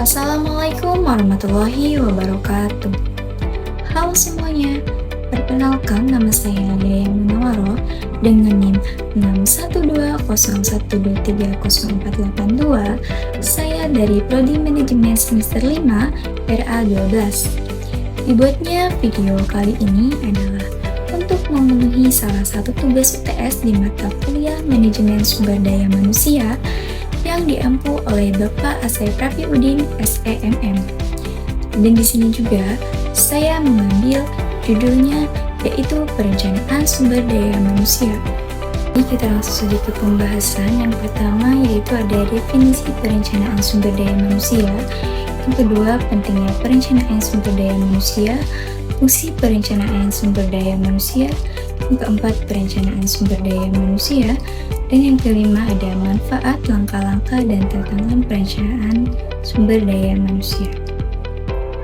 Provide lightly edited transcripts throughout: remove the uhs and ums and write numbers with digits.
Assalamualaikum warahmatullahi wabarakatuh. Halo semuanya, perkenalkan nama saya Yaya Munawaro dengan NIM 61201230482. Saya dari Prodi Manajemen semester 5 RA12. Dibuatnya video kali ini adalah untuk memenuhi salah satu tugas UTS di mata kuliah Manajemen Sumber Daya Manusia yang diampu oleh Bapak Asep Rafiuddin SEMM. Dan di sini juga saya mengambil judulnya yaitu Perencanaan Sumber Daya Manusia. Jadi kita langsung saja ke pembahasan. Yang pertama yaitu ada definisi perencanaan sumber daya manusia. Yang kedua, pentingnya perencanaan sumber daya manusia, fungsi perencanaan sumber daya manusia. Yang keempat, perencanaan sumber daya manusia. Dan yang kelima ada manfaat, langkah-langkah, dan tantangan perencanaan sumber daya manusia.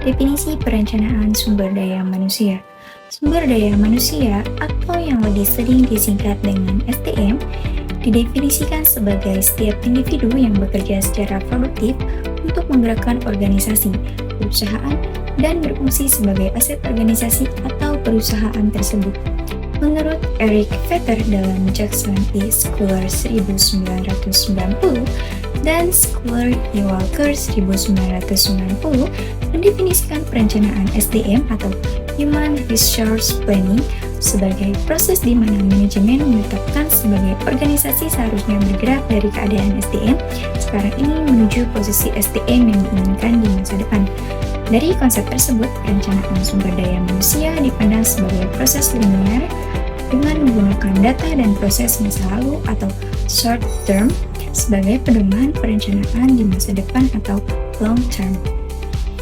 Definisi perencanaan sumber daya manusia. Sumber daya manusia atau yang lebih sering disingkat dengan SDM didefinisikan sebagai setiap individu yang bekerja secara produktif untuk menggerakkan organisasi, perusahaan, dan berfungsi sebagai aset organisasi atau perusahaan tersebut. Menurut Eric Vetter dalam Jackson E. Schooler 1990 dan Schooler E. Walker 1990 mendefinisikan perencanaan SDM atau Human Resource Planning sebagai proses di mana manajemen menetapkan sebagai organisasi seharusnya bergerak dari keadaan SDM sekarang ini menuju posisi SDM yang diinginkan di masa depan. Dari konsep tersebut, perencanaan sumber daya manusia dipandang sebagai proses linear dengan menggunakan data dan proses masa lalu atau short term sebagai pedoman perencanaan di masa depan atau long term.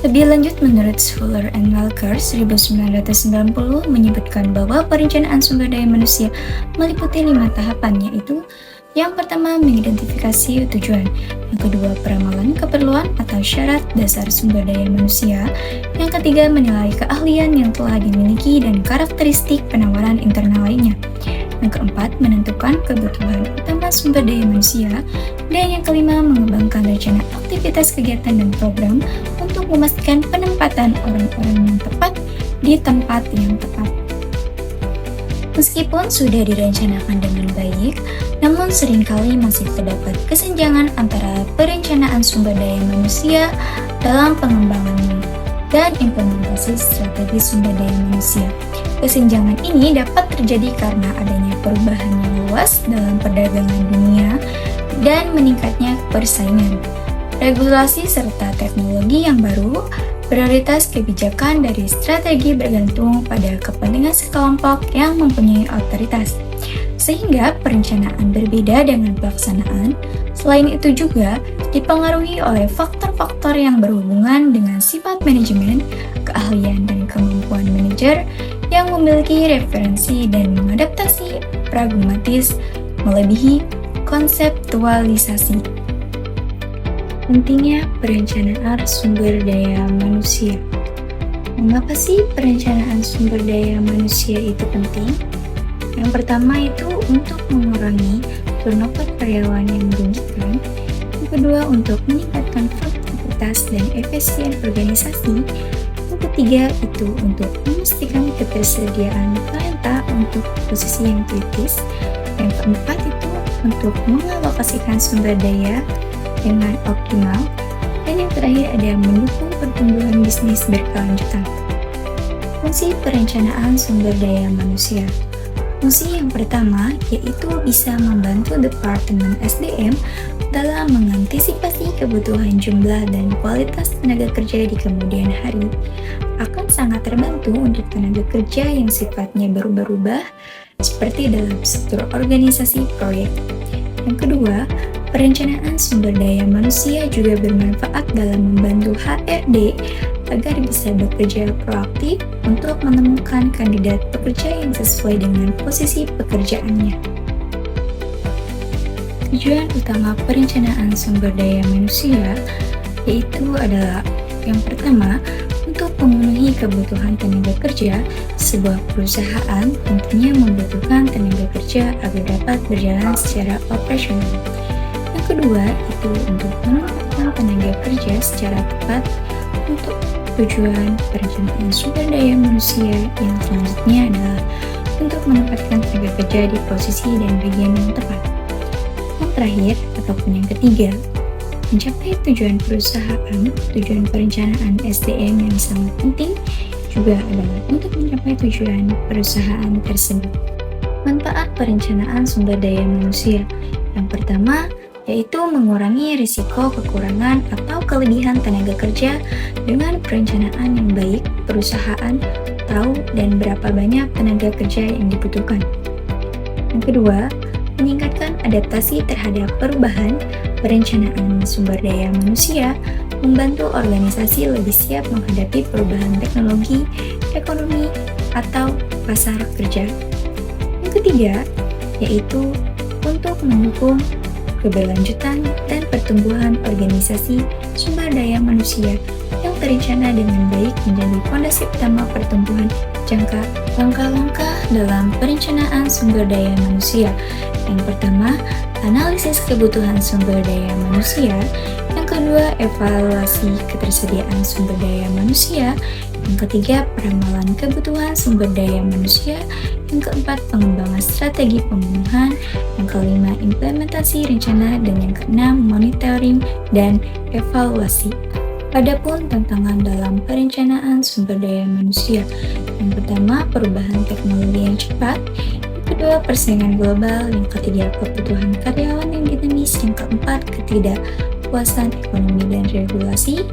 Lebih lanjut, menurut Schooler and Walker 1990 menyebutkan bahwa perencanaan sumber daya manusia meliputi 5 tahapan, yaitu yang pertama, mengidentifikasi tujuan. Yang kedua, peramalan keperluan atau syarat dasar sumber daya manusia. Yang ketiga, menilai keahlian yang telah dimiliki dan karakteristik penawaran internal lainnya. Yang keempat, menentukan kebutuhan utama sumber daya manusia. Dan yang kelima, mengembangkan rencana aktivitas kegiatan dan program untuk memastikan penempatan orang-orang yang tepat di tempat yang tepat. Meskipun sudah direncanakan dengan baik, namun seringkali masih terdapat kesenjangan antara perencanaan sumber daya manusia dalam pengembangan dan implementasi strategi sumber daya manusia. Kesenjangan ini dapat terjadi karena adanya perubahan yang luas dalam perdagangan dunia dan meningkatnya persaingan, regulasi serta teknologi yang baru. Prioritas kebijakan dari strategi bergantung pada kepentingan sekelompok yang mempunyai otoritas, sehingga perencanaan berbeda dengan pelaksanaan. Selain itu juga dipengaruhi oleh faktor-faktor yang berhubungan dengan sifat manajemen, keahlian dan kemampuan manajer yang memiliki referensi dan mengadaptasi pragmatis melebihi konseptualisasi. Pentingnya perencanaan sumber daya manusia. Mengapa sih perencanaan sumber daya manusia itu penting? Yang pertama itu untuk mengurangi turnover karyawan yang merugikan. Yang kedua untuk meningkatkan produktivitas dan efisien organisasi. Yang ketiga itu untuk memastikan ketersediaan talenta untuk posisi yang kritis. Yang keempat itu untuk mengalokasikan sumber daya dengan optimal, dan yang terakhir ada mendukung pertumbuhan bisnis berkelanjutan. Fungsi perencanaan sumber daya manusia. Fungsi yang pertama yaitu bisa membantu Departemen SDM dalam mengantisipasi kebutuhan jumlah dan kualitas tenaga kerja di kemudian hari. Akan sangat terbantu untuk tenaga kerja yang sifatnya berubah-ubah seperti dalam struktur organisasi proyek. Yang kedua, perencanaan sumber daya manusia juga bermanfaat dalam membantu HRD agar bisa bekerja proaktif untuk menemukan kandidat pekerja yang sesuai dengan posisi pekerjaannya. Tujuan utama perencanaan sumber daya manusia yaitu adalah yang pertama, untuk memenuhi kebutuhan tenaga kerja. Sebuah perusahaan tentunya membutuhkan tenaga kerja agar dapat berjalan secara operasional. Yang kedua, itu untuk menempatkan tenaga kerja secara tepat untuk tujuan perencanaan sumber daya manusia. Yang selanjutnya adalah untuk menempatkan tenaga kerja di posisi dan bagian yang tepat. Yang terakhir ataupun yang ketiga, mencapai tujuan perusahaan. Tujuan perencanaan SDM yang sangat penting juga adalah untuk mencapai tujuan perusahaan tersebut. Manfaat perencanaan sumber daya manusia. Yang pertama, yaitu mengurangi risiko kekurangan atau kelebihan tenaga kerja. Dengan perencanaan yang baik, perusahaan tahu dan berapa banyak tenaga kerja yang dibutuhkan. Yang kedua, meningkatkan adaptasi terhadap perubahan. Perencanaan sumber daya manusia membantu organisasi lebih siap menghadapi perubahan teknologi, ekonomi, atau pasar kerja. Yang ketiga, yaitu untuk mendukung keberlanjutan dan pertumbuhan organisasi sumber daya manusia yang terencana dengan baik menjadi fondasi utama pertumbuhan jangka. Langkah-langkah dalam perencanaan sumber daya manusia. Yang pertama, analisis kebutuhan sumber daya manusia. Yang kedua, evaluasi ketersediaan sumber daya manusia. Yang ketiga, peramalan kebutuhan sumber daya manusia. Yang keempat, pengembangan strategi pemenuhan. Yang kelima, implementasi rencana. Dan yang keenam, monitoring dan evaluasi. Adapun tantangan dalam perencanaan sumber daya manusia. Yang pertama, perubahan teknologi yang cepat. Yang kedua, persaingan global. Yang ketiga, kebutuhan karyawan yang dinamis. Yang keempat, ketidakpuasan ekonomi dan regulasi.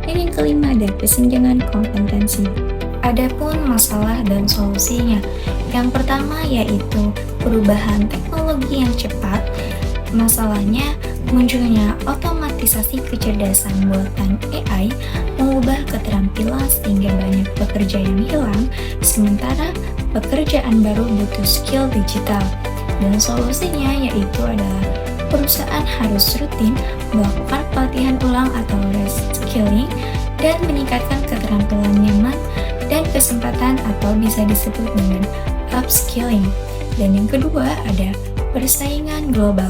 Dan yang kelima, ada kesenjangan kompetensi. Adapun masalah dan solusinya. Yang pertama yaitu perubahan teknologi yang cepat. Masalahnya, munculnya otomatisasi kecerdasan buatan AI mengubah keterampilan sehingga banyak pekerja yang hilang, sementara pekerjaan baru butuh skill digital. Dan solusinya yaitu adalah perusahaan harus rutin melakukan pelatihan ulang atau reskilling dan meningkatkan keterampilan nyaman dan kesempatan atau bisa disebut dengan upskilling. Dan yang kedua ada persaingan global,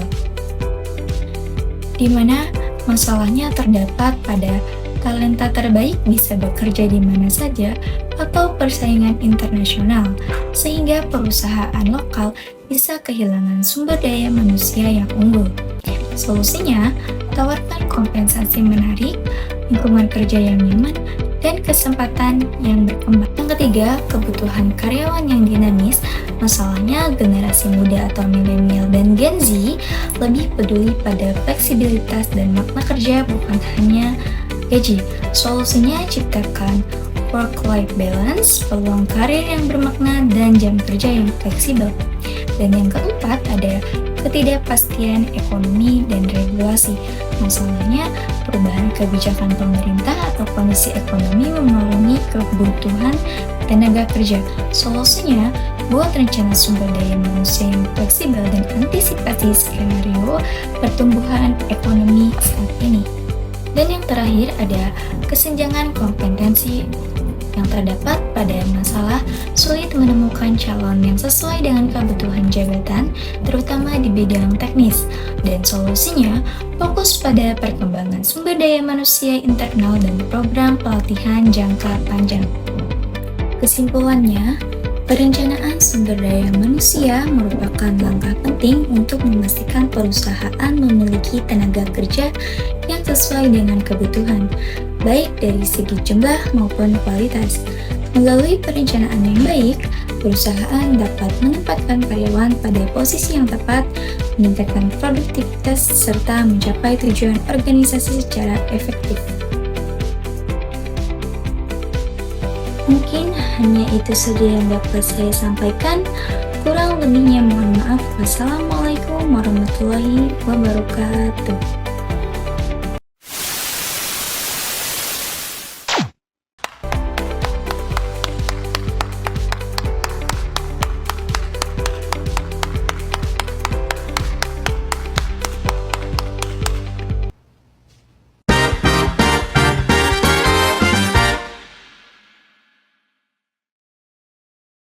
di mana masalahnya terdapat pada talenta terbaik bisa bekerja di mana saja atau persaingan internasional, sehingga perusahaan lokal bisa kehilangan sumber daya manusia yang unggul. Solusinya, tawarkan kompensasi menarik, lingkungan kerja yang nyaman, dan kesempatan yang berkembang. Yang ketiga, kebutuhan karyawan yang dinamis. Masalahnya, generasi muda atau milenial dan Gen Z lebih peduli pada fleksibilitas dan makna kerja, bukan hanya gaji. Solusinya, ciptakan work-life balance, peluang karir yang bermakna, dan jam kerja yang fleksibel. Dan yang keempat, ada ketidakpastian ekonomi dan regulasi. Masalahnya, perubahan kebijakan pemerintah atau kondisi ekonomi memalungi kebutuhan tenaga kerja. Solusinya, buat rencana sumber daya manusia yang fleksibel dan antisipasi skenario pertumbuhan ekonomi saat ini. Dan yang terakhir ada kesenjangan kompetensi yang terdapat pada masalah sulit menemukan calon yang sesuai dengan kebutuhan jabatan, terutama di bidang teknis. Dan solusinya, fokus pada perkembangan sumber daya manusia internal dan program pelatihan jangka panjang. Kesimpulannya, perencanaan sumber daya manusia merupakan langkah penting untuk memastikan perusahaan memiliki tenaga kerja yang sesuai dengan kebutuhan, baik dari segi jumlah maupun kualitas. Melalui perencanaan yang baik, perusahaan dapat menempatkan karyawan pada posisi yang tepat, meningkatkan produktivitas, serta mencapai tujuan organisasi secara efektif. Mungkin hanya itu saja yang dapat saya sampaikan. Kurang lebihnya mohon maaf. Wassalamualaikum warahmatullahi wabarakatuh.